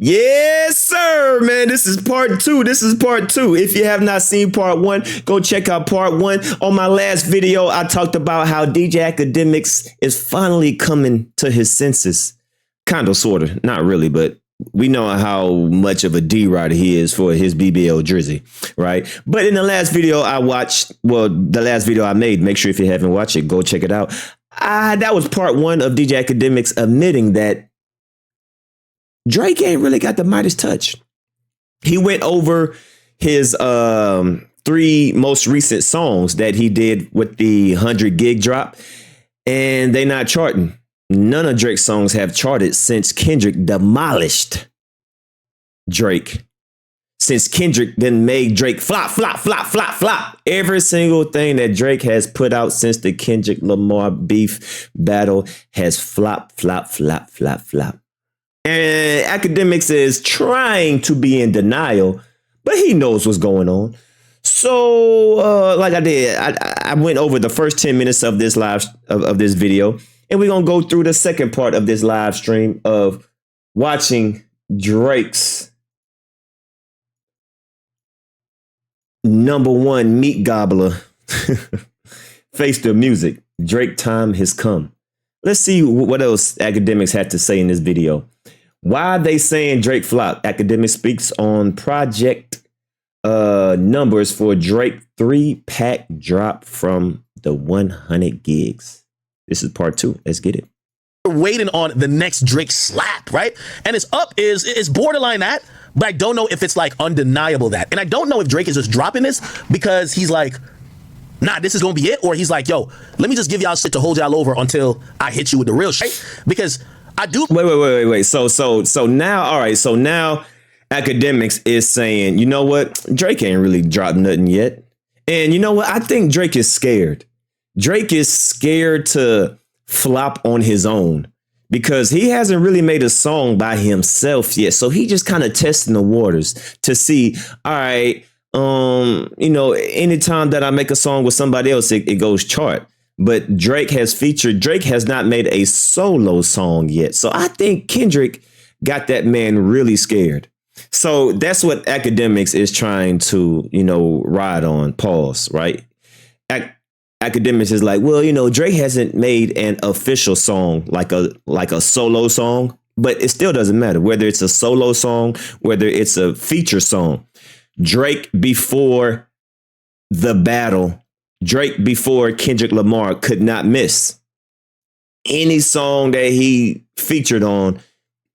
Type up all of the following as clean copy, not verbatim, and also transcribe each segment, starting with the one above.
Yes, sir, man. This is part two. If you have not seen part one, go check out part one. On my last video, I talked about how DJ Akademiks is finally coming to his senses. Kind of, sort of. Not really, but we know how much of a D-rider he is for his BBL jersey, right? But in the last video I watched, the last video I made, make sure if you haven't watched it, go check it out. That was part one of DJ Akademiks admitting that Drake ain't really got the Midas touch. He went over his three most recent songs that he did with the 100 gig drop, and they not charting. None of Drake's songs have charted since Kendrick demolished Drake. Since Kendrick then made Drake flop, flop, flop, flop, flop. Every single thing that Drake has put out since the Kendrick Lamar beef battle has flop, flop, flop, flop, flop. And Akademiks is trying to be in denial, but he knows what's going on. So, like I did, I went over the first 10 minutes of this of this video, and we're gonna go through the second part of this live stream of watching Drake's #1 meat gobbler face the music. Drake time has come. Let's see what else Akademiks had to say in this video. Why are they saying Drake flop? Akademiks speaks on project numbers for Drake 3-pack drop from the 100 gigs. This is part two. Let's get it. We're waiting on the next Drake slap, right? And it's borderline that, but I don't know if it's like undeniable that. And I don't know if Drake is just dropping this because he's like, nah, this is gonna be it, or he's like, yo, let me just give y'all shit to hold y'all over until I hit you with the real shit. Because I do. Wait. So now, all right. So now Akademiks is saying, you know what? Drake ain't really dropped nothing yet. And you know what? I think Drake is scared. Drake is scared to flop on his own because he hasn't really made a song by himself yet. So he just kind of testing the waters to see, all right, you know, anytime that I make a song with somebody else, it goes chart. But Drake has not made a solo song yet. So I think Kendrick got that man really scared. So that's what Akademiks is trying to, you know, ride on. Pause, right? Akademiks is like, well, you know, Drake hasn't made an official song like a solo song, but it still doesn't matter whether it's a solo song, whether it's a feature song. Drake before the battle, Drake before Kendrick Lamar could not miss. Any song that he featured on,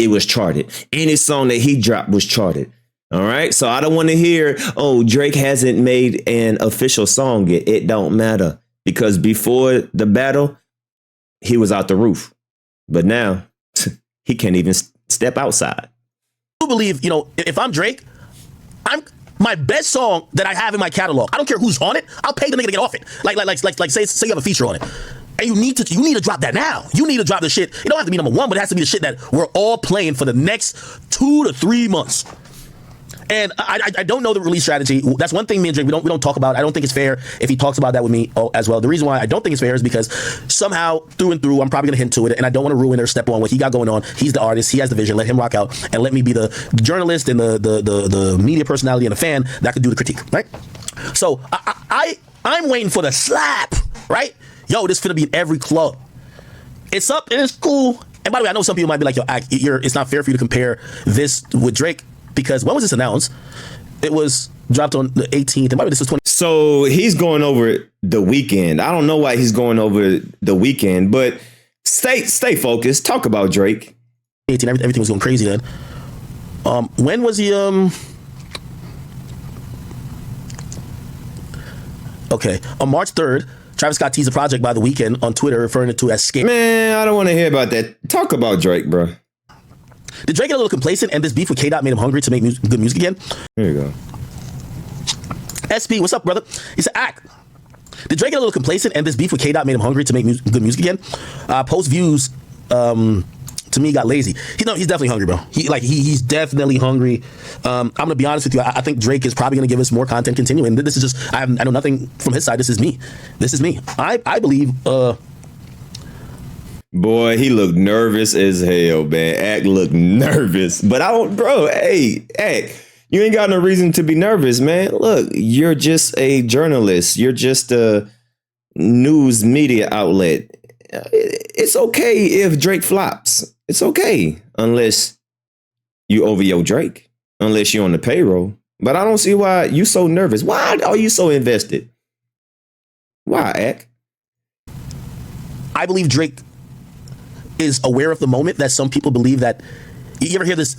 it was charted. Any song that he dropped was charted. All right. So I don't want to hear, oh, Drake hasn't made an official song yet. It don't matter because before the battle, he was out the roof. But now he can't even step outside. I believe, you know, if I'm Drake, my best song that I have in my catalog, I don't care who's on it, I'll pay the nigga to get off it. Like say you have a feature on it. And you need to drop that now. You need to drop the shit. It don't have to be #1, but it has to be the shit that we're all playing for the next 2 to 3 months. And I don't know the release strategy. That's one thing me and Drake, we don't talk about. I don't think it's fair if he talks about that with me as well. The reason why I don't think it's fair is because somehow through and through, I'm probably gonna hint to it, and I don't want to ruin or step on what he got going on. He's the artist, he has the vision. Let him rock out, and let me be the journalist and the media personality and the fan that could do the critique, right? So I'm waiting for the slap, right? Yo, this finna be in every club. It's up and it's cool. And by the way, I know some people might be like, yo, it's not fair for you to compare this with Drake. Because when was this announced? It was dropped on the 18th. And maybe this was 20. So he's going over the weekend. I don't know why he's going over the weekend, but stay focused. Talk about Drake. 18. Everything was going crazy then. When was he? Okay, on March 3rd, Travis Scott teased the project by The Weeknd on Twitter, referring to it as scary. Man, I don't want to hear about that. Talk about Drake, bro. Did Drake get a little complacent and this beef with K-Dot made him hungry to make good music again? Here you go. SP, what's up, brother? He said, did Drake get a little complacent and this beef with K-Dot made him hungry to make good music again? Post views, to me, got lazy. He's definitely hungry, bro. He's definitely hungry. I'm gonna be honest with you. I think Drake is probably gonna give us more content continuing. This is just, I know nothing from his side. This is me. I believe, Boy, he looked nervous as hell, man. Act looked nervous. But I don't, bro, hey, Act, you ain't got no reason to be nervous, man. Look, you're just a journalist. You're just a news media outlet. It's okay if Drake flops. It's okay. Unless you over your Drake. Unless you're on the payroll. But I don't see why you so nervous. Why are you so invested? Why, Act? I believe Drake is aware of the moment that some people believe that. You ever hear this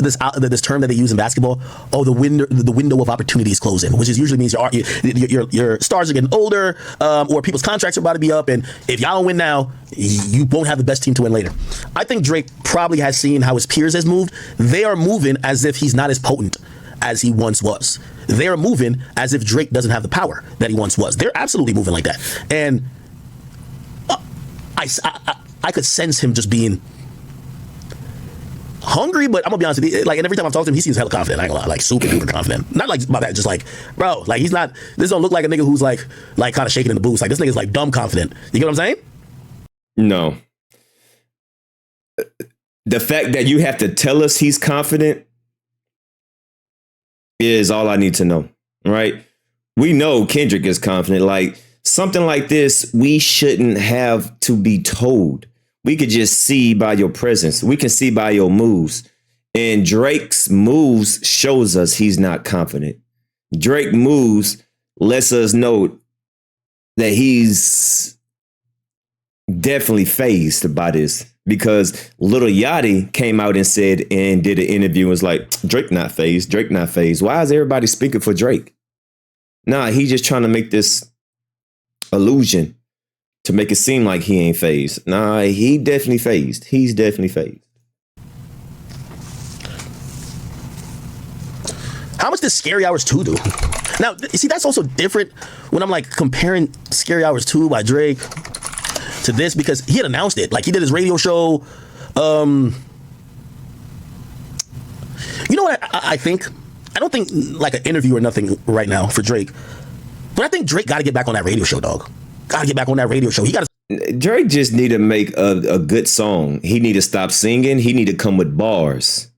term that they use in basketball? Oh, the window of opportunity is closing, which is usually means your stars are getting older, or people's contracts are about to be up, and if y'all don't win now, you won't have the best team to win later. I think Drake probably has seen how his peers has moved. They are moving as if he's not as potent as he once was. They are moving as if Drake doesn't have the power that he once was. They're absolutely moving like that, and I could sense him just being hungry, but I'm gonna be honest with you, like, and every time I've talked to him, he seems hella confident. I ain't gonna lie, like super duper confident. Not like about that, just like, bro, like he's not. This don't look like a nigga who's like kind of shaking in the boots. Like this nigga's like dumb confident. You get what I'm saying? No. The fact that you have to tell us he's confident is all I need to know, right? We know Kendrick is confident. Like something like this, we shouldn't have to be told. We could just see by your presence. We can see by your moves. And Drake's moves shows us he's not confident. Drake moves lets us know that he's definitely fazed by this, because Lil Yachty came out and said and did an interview and was like, Drake not fazed, Drake not fazed. Why is everybody speaking for Drake? Nah, he's just trying to make this illusion to make it seem like he ain't phased. Nah, he definitely phased. He's definitely phased. How much does Scary Hours 2 do? Now, you see, that's also different when I'm like comparing Scary Hours 2 by Drake to this, because he had announced it. Like he did his radio show. You know what I think? I don't think like an interview or nothing right now for Drake. But I think Drake got to get back on that radio show, dog. Got to get back on that radio show. He got to. Drake just need to make a good song. He need to stop singing. He need to come with bars.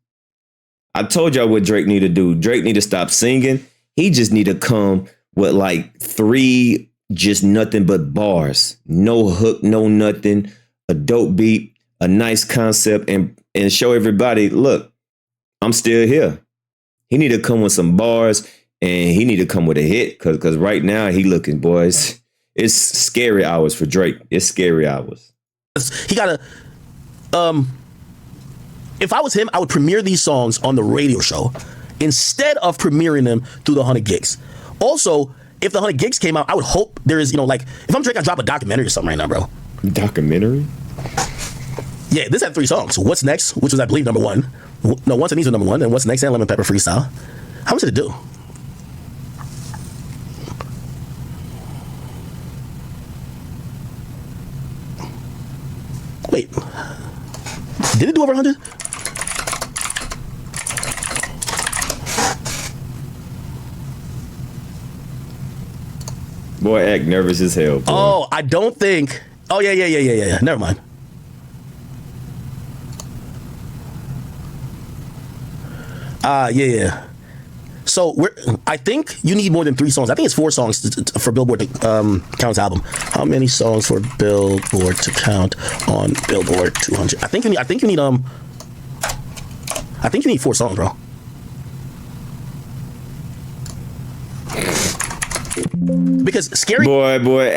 I told y'all what Drake need to do. Drake need to stop singing. He just need to come with like 3 just nothing but bars. No hook, no nothing. A dope beat, a nice concept, and show everybody, look, I'm still here. He need to come with some bars, and he need to come with a hit, because right now he looking, boys. It's scary hours for Drake. It's scary hours. He got to. If I was him, I would premiere these songs on the radio show instead of premiering them through the 100 gigs. Also, if the 100 gigs came out, I would hope there is, like, if I'm Drake, I drop a documentary or something right now, bro. Documentary? Yeah, this had 3 songs. What's Next, which was, I believe, number 1. No, Once and Needs was number 1, and What's Next and Lemon Pepper Freestyle. How much did it do? Wait, did it do over 100? Boy, act nervous as hell. Boy. Oh, I don't think. Oh, yeah. Never mind. Yeah. So I think you need more than 3 songs. I think it's 4 songs for Billboard to count his album. How many songs for Billboard to count on Billboard 200? I think you need 4 songs, bro. Because Scary boy,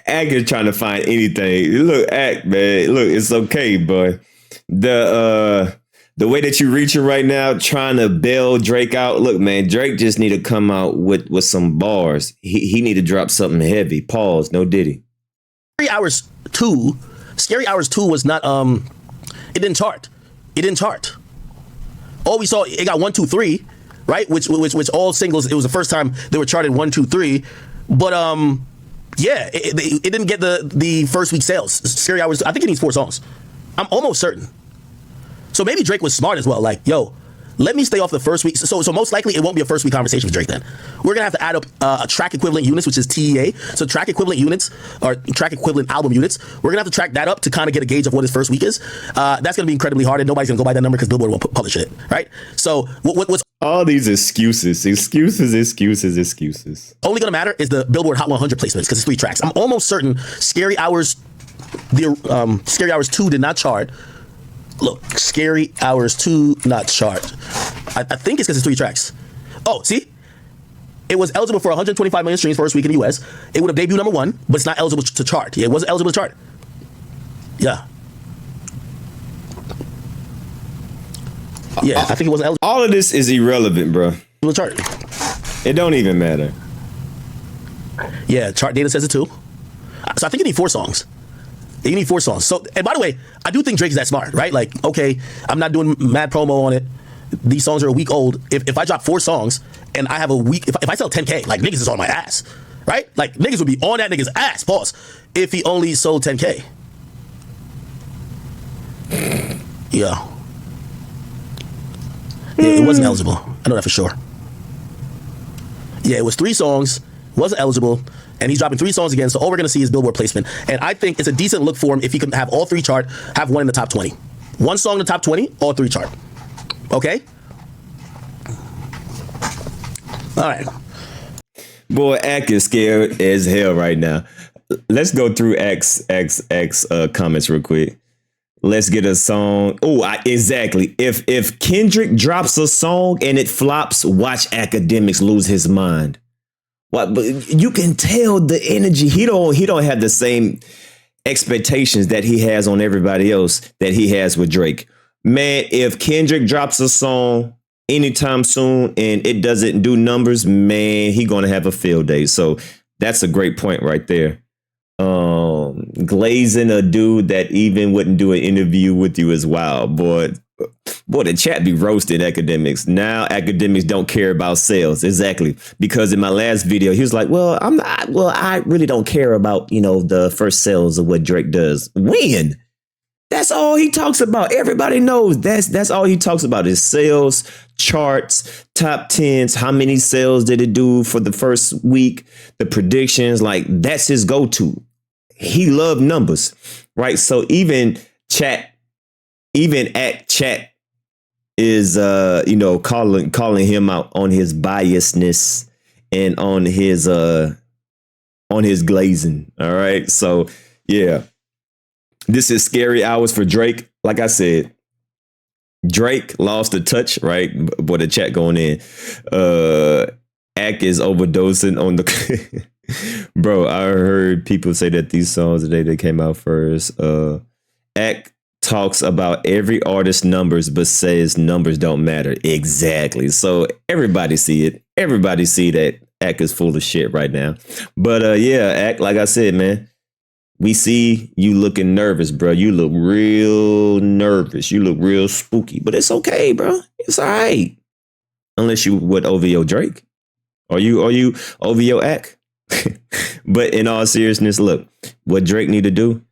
Act is trying to find anything. Look, Act, man. Look, it's okay, boy. The way that you reaching right now, trying to bail Drake out. Look, man, Drake just need to come out with some bars. He need to drop something heavy. Pause. No Diddy. Scary Hours 2 was not. It didn't chart. All we saw, it got 1, 2, 3, right? Which all singles. It was the first time they were charted 1, 2, 3. But yeah, it didn't get the first week sales. Scary Hours. I think it needs 4 songs. I'm almost certain. So maybe Drake was smart as well. Like, yo, let me stay off the first week. So most likely it won't be a first week conversation with Drake then. We're going to have to add up a track equivalent units, which is TEA. So track equivalent units or track equivalent album units. We're going to have to track that up to kind of get a gauge of what his first week is. That's going to be incredibly hard and nobody's going to go by that number because Billboard won't publish it, right? So what's all these excuses. Only going to matter is the Billboard Hot 100 placements because it's 3 tracks. I'm almost certain Scary Hours, Scary Hours 2 did not chart. Look, Scary Hours 2 not chart. I think it's because it's 3 tracks. Oh, see? It was eligible for 125 million streams first week in the US. It would have debuted number 1, but it's not eligible to chart. Yeah, it wasn't eligible to chart. Yeah. Yeah, I think it wasn't eligible. All of this is irrelevant, bro. Chart. It don't even matter. Yeah, chart data says it too. So I think you need 4 songs. You need 4 songs. So, and by the way, I do think Drake is that smart, right? Like, okay, I'm not doing mad promo on it. These songs are a week old. If I drop 4 songs and I have a week, if I sell 10K, like niggas is on my ass, right? Like niggas would be on that nigga's ass, pause, if he only sold 10K. Yeah. Yeah, it wasn't eligible. I know that for sure. Yeah, it was 3 songs, wasn't eligible. And he's dropping 3 songs again, so all we're going to see is Billboard placement. And I think it's a decent look for him if he can have all 3 chart, have 1 in the top 20. 1 song in the top 20, all 3 chart. Okay? All right. Boy, Ak is scared as hell right now. Let's go through X comments real quick. Let's get a song. Oh, exactly. If Kendrick drops a song and it flops, watch Akademiks lose his mind. What? But you can tell the energy. He don't have the same expectations that he has on everybody else that he has with Drake. Man, if Kendrick drops a song anytime soon and it doesn't do numbers, man, he gonna have a field day. So that's a great point right there. Glazing a dude that even wouldn't do an interview with you is wild, boy. Boy, the chat be roasting Akademiks. Now Akademiks don't care about sales. Exactly. Because in my last video, he was like, I really don't care about, the first sales of what Drake does. When? That's all he talks about. Everybody knows that's all he talks about is sales, charts, top 10s. How many sales did it do for the first week? The predictions, like that's his go-to. He loved numbers, right? So even chat is calling him out on his biasness and on his glazing. All right. So yeah, this is scary hours for Drake. Like I said, Drake lost a touch, right? Boy, the chat going in. Ak is overdosing on the bro. I heard people say that these songs the day they came out first. Ak talks about every artist's numbers, but says numbers don't matter. Exactly. So everybody see it. Everybody see that Ak is full of shit right now. But yeah, Ak, like I said, man, we see you looking nervous, bro. You look real nervous. You look real spooky, but it's okay, bro. It's all right. Unless you would OVO Drake. Are you OVO Ak? But in all seriousness, look, what Drake need to do,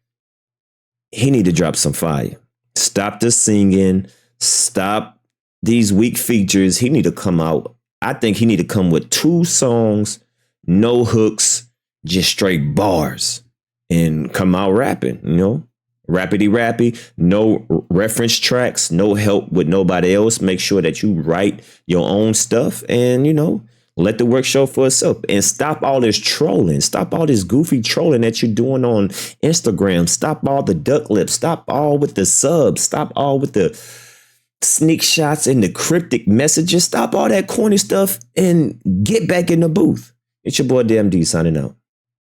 he need to drop some fire. Stop the singing. Stop these weak features. He need to come out. I think he need to come with 2 songs, no hooks, just straight bars, and come out rapping, rappity, no reference tracks, no help with nobody else. Make sure that you write your own stuff and, let the work show for itself, and stop all this trolling. Stop all this goofy trolling that you're doing on Instagram. Stop all the duck lips. Stop all with the subs. Stop all with the sneak shots and the cryptic messages. Stop all that corny stuff and get back in the booth. It's your boy DMD signing out.